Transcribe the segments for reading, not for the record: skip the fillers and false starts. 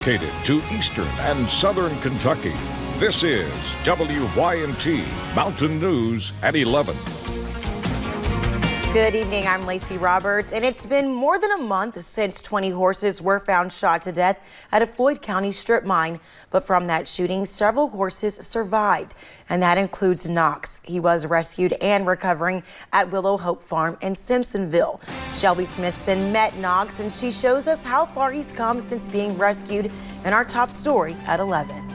Located to eastern and southern Kentucky, this is WYMT Mountain News at 11. Good evening, I'm Lacey Roberts, and it's been more than a month since 20 horses were found shot to death at a Floyd County strip mine. But from that shooting, several horses survived, and that includes Knox. He was rescued and recovering at Willow Hope Farm in Simpsonville. Shelby Smithson met Knox, and she shows us how far he's come since being rescued in our top story at 11.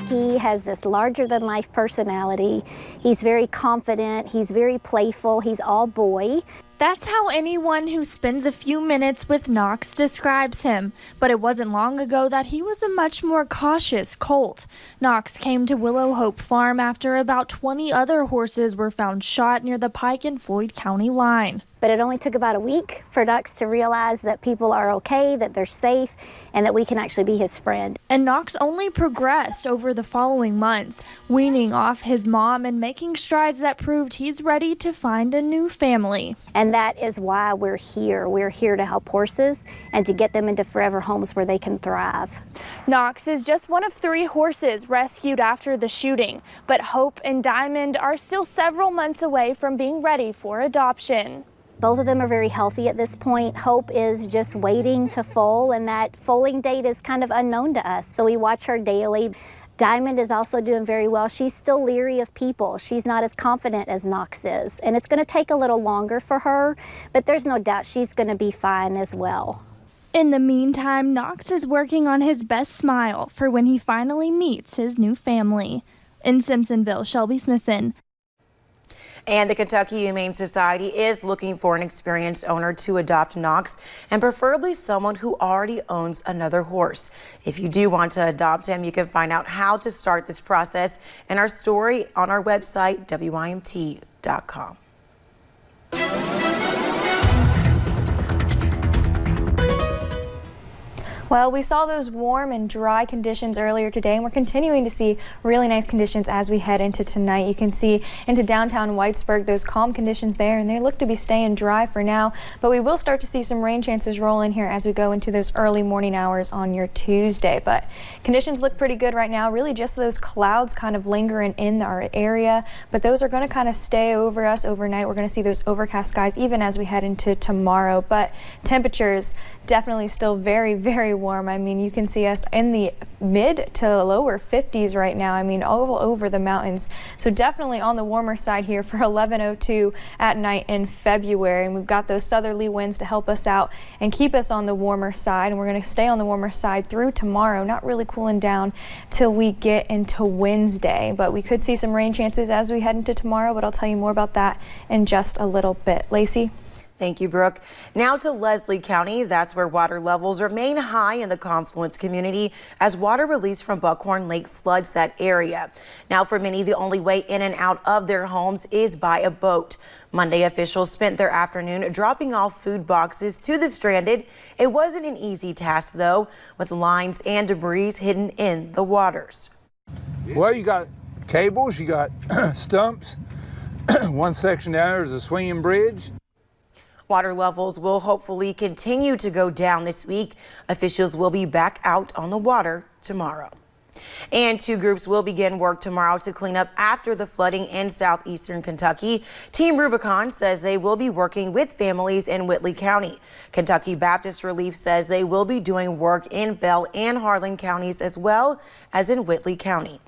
He has this larger-than-life personality. He's very confident. He's very playful. He's all boy. That's how anyone who spends a few minutes with Knox describes him. But it wasn't long ago that he was a much more cautious colt. Knox came to Willow Hope Farm after about 20 other horses were found shot near the Pike and Floyd County line. But it only took about a week for Knox to realize that people are okay, that they're safe, and that we can actually be his friend. And Knox only progressed over the following months, weaning off his mom and making strides that proved he's ready to find a new family. And that is why we're here. We're here to help horses and to get them into forever homes where they can thrive. Knox is just one of 3 horses rescued after the shooting, but Hope and Diamond are still several months away from being ready for adoption. Both of them are very healthy at this point. Hope is just waiting to foal, and that foaling date is kind of unknown to us, so we watch her daily. Diamond is also doing very well. She's still leery of people. She's not as confident as Knox is, and it's going to take a little longer for her, but there's no doubt she's going to be fine as well. In the meantime, Knox is working on his best smile for when he finally meets his new family. In Simpsonville, Shelby Smithson. And the Kentucky Humane Society is looking for an experienced owner to adopt Knox, and preferably someone who already owns another horse. If you do want to adopt him, you can find out how to start this process in our story on our website, WYMT.com. Well, we saw those warm and dry conditions earlier today, and we're continuing to see really nice conditions as we head into tonight. You can see into downtown Whitesburg, those calm conditions there, and they look to be staying dry for now, but we will start to see some rain chances roll in here as we go into those early morning hours on your Tuesday. But conditions look pretty good right now, really just those clouds kind of lingering in our area, but those are going to kind of stay over us overnight. We're going to see those overcast skies even as we head into tomorrow, but temperatures definitely still very, very warm. I mean, you can see us in the mid to lower 50s right now. I mean, all over the mountains. So definitely on the warmer side here for 11:02 at night in February. And we've got those southerly winds to help us out and keep us on the warmer side. And we're going to stay on the warmer side through tomorrow, not really cooling down till we get into Wednesday. But we could see some rain chances as we head into tomorrow, but I'll tell you more about that in just a little bit. Lacey? Thank you, Brooke. Now to Leslie County. That's where water levels remain high in the Confluence community as water released from Buckhorn Lake floods that area. Now, for many, the only way in and out of their homes is by a boat. Monday, officials spent their afternoon dropping off food boxes to the stranded. It wasn't an easy task, though, with lines and debris hidden in the waters. Well, you got cables, you got stumps. One section there is a swinging bridge. Water levels will hopefully continue to go down this week. Officials will be back out on the water tomorrow. And 2 groups will begin work tomorrow to clean up after the flooding in southeastern Kentucky. Team Rubicon says they will be working with families in Whitley County. Kentucky Baptist Relief says they will be doing work in Bell and Harlan counties as well as in Whitley County.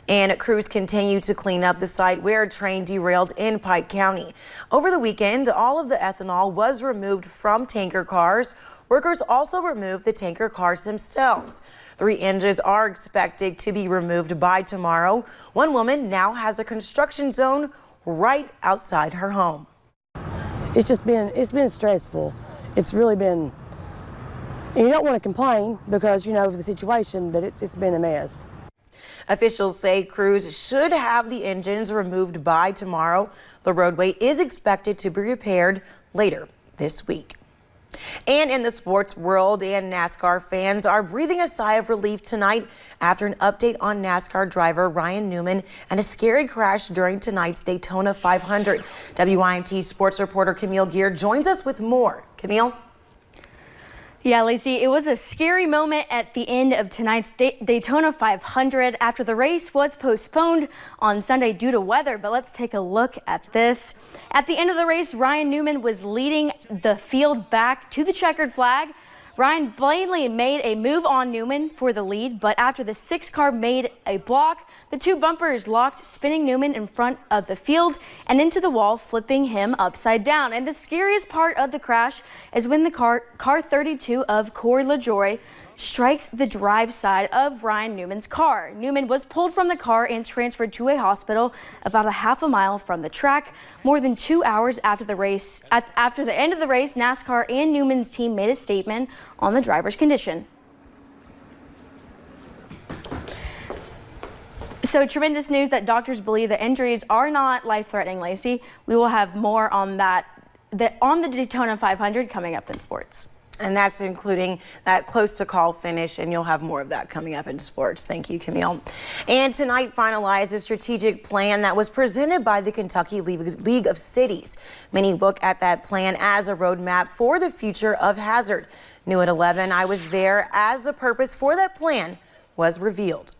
And crews continue to clean up the site where a train derailed in Pike County. Over the weekend, all of the ethanol was removed from tanker cars. Workers also removed the tanker cars themselves. 3 engines are expected to be removed by tomorrow. One woman now has a construction zone right outside her home. It's been stressful. It's really been, and you don't want to complain because you know of the situation, but it's been a mess. Officials say crews should have the engines removed by tomorrow. The roadway is expected to be repaired later this week. And in the sports world, and NASCAR fans are breathing a sigh of relief tonight after an update on NASCAR driver Ryan Newman and a scary crash during tonight's Daytona 500. WYMT sports reporter Camille Gear joins us with more. Camille? Yeah, Lacey, it was a scary moment at the end of tonight's Daytona 500 after the race was postponed on Sunday due to weather. But let's take a look at this. At the end of the race, Ryan Newman was leading the field back to the checkered flag. Ryan Blaney made a move on Newman for the lead, but after the 6 car made a block, the 2 bumpers locked, spinning Newman in front of the field and into the wall, flipping him upside down. And the scariest part of the crash is when the car 32 of Corey LaJoy strikes the drive side of Ryan Newman's car. Newman was pulled from the car and transferred to a hospital about a half a mile from the track. More than 2 hours after the race, after the end of the race, NASCAR and Newman's team made a statement on the driver's condition. So tremendous news that doctors believe the injuries are not life-threatening, Lacey. We will have more on that on the Daytona 500 coming up in sports. And that's including that close to call finish, and you'll have more of that coming up in sports. Thank you, Camille. And tonight finalized a strategic plan that was presented by the Kentucky League of Cities. Many look at that plan as a roadmap for the future of Hazard. New at 11, I was there as the purpose for that plan was revealed.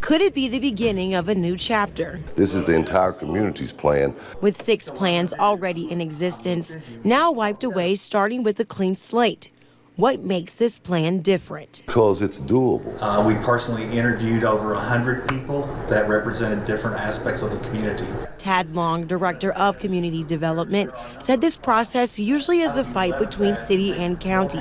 Could it be the beginning of a new chapter? This is the entire community's plan. With 6 plans already in existence, now wiped away, starting with a clean slate. What makes this plan different? Because it's doable. We personally interviewed over 100 people that represented different aspects of the community. Tad Long, Director of Community Development, said this process usually is a fight between city and county.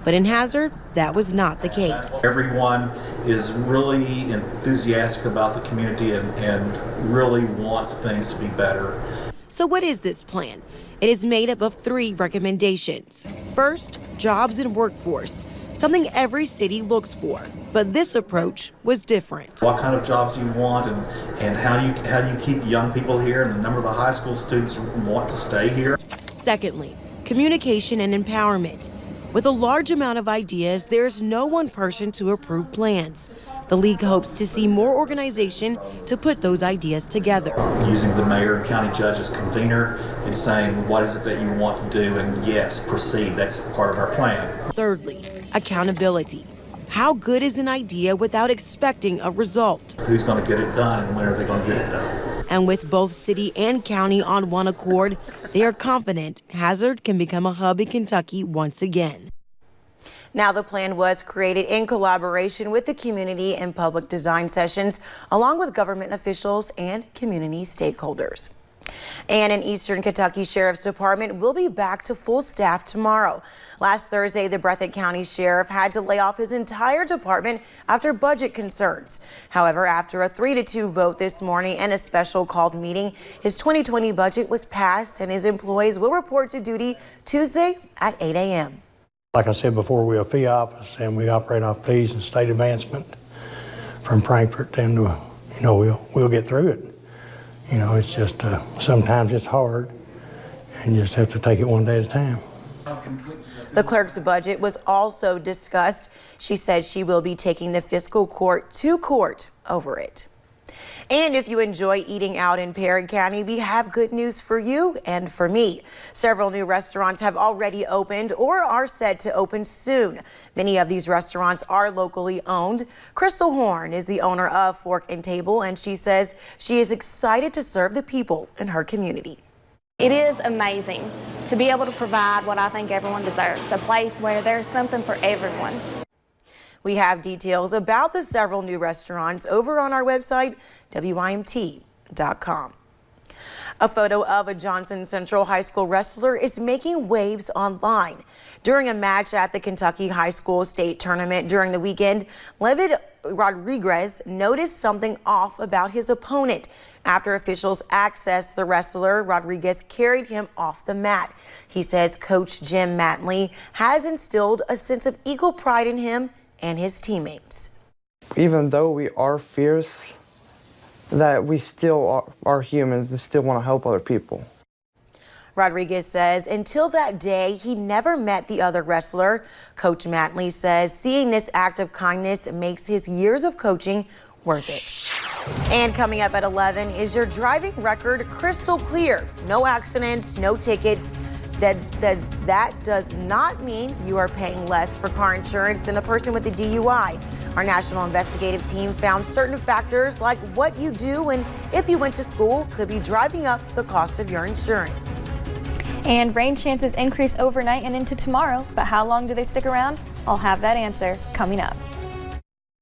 But in Hazard, that was not the case. Everyone is really enthusiastic about the community and really wants things to be better. So what is this plan? It is made up of 3 recommendations. First, jobs and workforce, something every city looks for. But this approach was different. What kind of jobs do you want, and how do you keep young people here, and the number of the high school students who want to stay here? Secondly, communication and empowerment. With a large amount of ideas, there's no one person to approve plans. The league hopes to see more organization to put those ideas together. Using the mayor and county judge as convener and saying, what is it that you want to do? And yes, proceed. That's part of our plan. Thirdly, accountability. How good is an idea without expecting a result? Who's going to get it done, and when are they going to get it done? And with both city and county on one accord, they are confident Hazard can become a hub in Kentucky once again. Now, the plan was created in collaboration with the community and public design sessions, along with government officials and community stakeholders. And an Eastern Kentucky Sheriff's Department will be back to full staff tomorrow. Last Thursday, the Breathitt County Sheriff had to lay off his entire department after budget concerns. However, after a 3-2 vote this morning and a special called meeting, his 2020 budget was passed and his employees will report to duty Tuesday at 8 a.m. Like I said before, we're a fee office and we operate off fees and state advancement from Frankfort, and we'll get through it. It's just sometimes it's hard, and you just have to take it one day at a time. The clerk's budget was also discussed. She said she will be taking the fiscal court to court over it. And if you enjoy eating out in Perry County, we have good news for you and for me. Several new restaurants have already opened or are set to open soon. Many of these restaurants are locally owned. Crystal Horn is the owner of Fork and Table, and she says she is excited to serve the people in her community. It is amazing to be able to provide what I think everyone deserves, a place where there's something for everyone. We have details about the several new restaurants over on our website, WYMT.com. A photo of a Johnson Central High School wrestler is making waves online. During a match at the Kentucky High School State Tournament during the weekend, Levid Rodriguez noticed something off about his opponent. After officials accessed the wrestler, Rodriguez carried him off the mat. He says Coach Jim Matley has instilled a sense of equal pride in him and his teammates. Even though we are fierce, that we still are humans and still want to help other people. Rodriguez says until that day, he never met the other wrestler. Coach Matley says seeing this act of kindness makes his years of coaching worth it. And coming up at 11 is your driving record crystal clear. No accidents, no tickets. that does not mean you are paying less for car insurance than a person with a DUI. Our national investigative team found certain factors like what you do and if you went to school could be driving up the cost of your insurance. And rain chances increase overnight and into tomorrow, but how long do they stick around? I'll have that answer coming up.